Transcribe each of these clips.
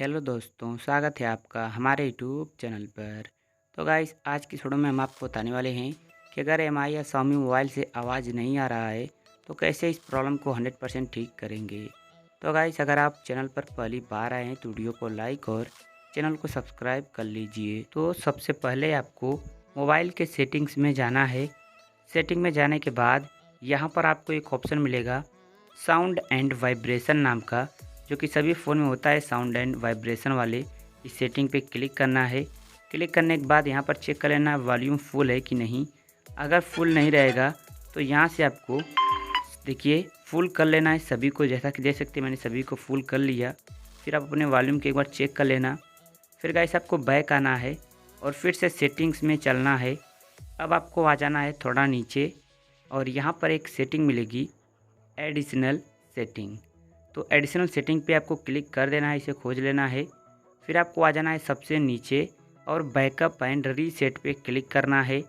Hello दोस्तों, स्वागत है आपका हमारे यूट्यूब चैनल पर। तो गाइस, आज की वीडियो में हम आपको बताने वाले हैं कि अगर एमआई या Xiaomi मोबाइल से आवाज़ नहीं आ रहा है तो कैसे इस प्रॉब्लम को 100% ठीक करेंगे। तो गाइस, अगर आप चैनल पर पहली बार आए हैं तो वीडियो को लाइक और चैनल को सब्सक्राइब कर लीजिए। तो सबसे पहले आपको मोबाइल के सेटिंग्स में जाना है। सेटिंग में जाने के बाद यहाँ पर आपको एक ऑप्शन मिलेगा साउंड एंड वाइब्रेशन नाम का, जो कि सभी फ़ोन में होता है साउंड एंड वाइब्रेशन वाले। इस सेटिंग पे क्लिक करना है। क्लिक करने के बाद यहाँ पर चेक कर लेना वॉल्यूम फुल है कि नहीं। अगर फुल नहीं रहेगा तो यहाँ से आपको देखिए फुल कर लेना है सभी को। जैसा कि देख सकते हैं मैंने सभी को फुल कर लिया। फिर आप अपने वॉल्यूम के एक बार चेक कर लेना। फिर गाइस आपको बैक आना है और फिर से सेटिंग्स में चलना है। अब आपको आ जाना है थोड़ा नीचे और यहाँ पर एक सेटिंग मिलेगी एडिशनल सेटिंग। तो एडिशनल सेटिंग पे आपको क्लिक कर देना है, इसे खोज लेना है। फिर आपको आ जाना है सबसे नीचे और बैकअप एंड रीसेट पे क्लिक करना है।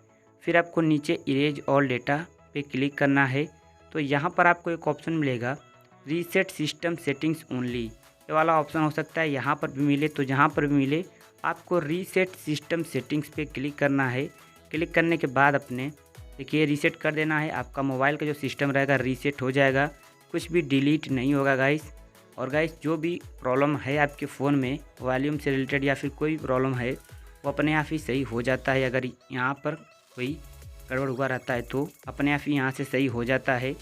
फिर आपको नीचे इरेज ऑल डेटा पे क्लिक करना है। तो यहाँ पर आपको एक ऑप्शन मिलेगा रीसेट सिस्टम सेटिंग्स ओनली। ये वाला ऑप्शन हो सकता है यहाँ पर भी मिले, तो जहाँ पर भी मिले आपको रीसेट सिस्टम सेटिंग्स पे क्लिक करना है। क्लिक करने के बाद अपने देखिए रीसेट कर देना है। आपका मोबाइल का जो सिस्टम रहेगा रीसेट हो जाएगा, कुछ भी डिलीट नहीं होगा गाइस। और गाइस, जो भी प्रॉब्लम है आपके फ़ोन में वॉल्यूम से रिलेटेड या फिर कोई प्रॉब्लम है वो अपने आप ही सही हो जाता है। अगर यहाँ पर कोई गड़बड़ हुआ रहता है तो अपने आप ही यहाँ से सही हो जाता है।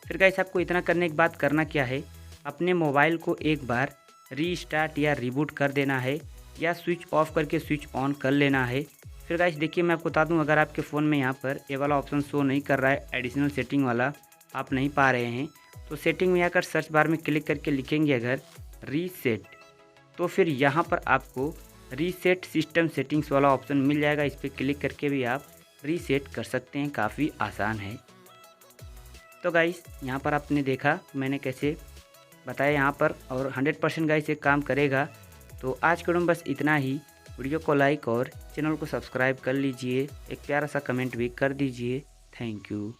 फिर गाइस आपको इतना करने के बाद करना क्या है, अपने मोबाइल को एक बार रीस्टार्ट या रिबूट कर देना है या स्विच ऑफ करके स्विच ऑन कर लेना है। फिर गाइस देखिए मैं आपको बता दूं, अगर आपके फ़ोन में यहाँ पर ये वाला ऑप्शन शो नहीं कर रहा है, एडिशनल सेटिंग वाला आप नहीं पा रहे हैं, तो सेटिंग में आकर सर्च बार में क्लिक करके लिखेंगे अगर रीसेट, तो फिर यहाँ पर आपको रीसेट सिस्टम सेटिंग्स वाला ऑप्शन मिल जाएगा। इस पर क्लिक करके भी आप रीसेट कर सकते हैं, काफ़ी आसान है। तो गाइस यहाँ पर आपने देखा मैंने कैसे बताया यहाँ पर, और 100% गाइस ये काम करेगा। तो आज के वीडियो में बस इतना ही। वीडियो को लाइक और चैनल को सब्सक्राइब कर लीजिए। एक प्यारा सा कमेंट भी कर दीजिए। Thank you.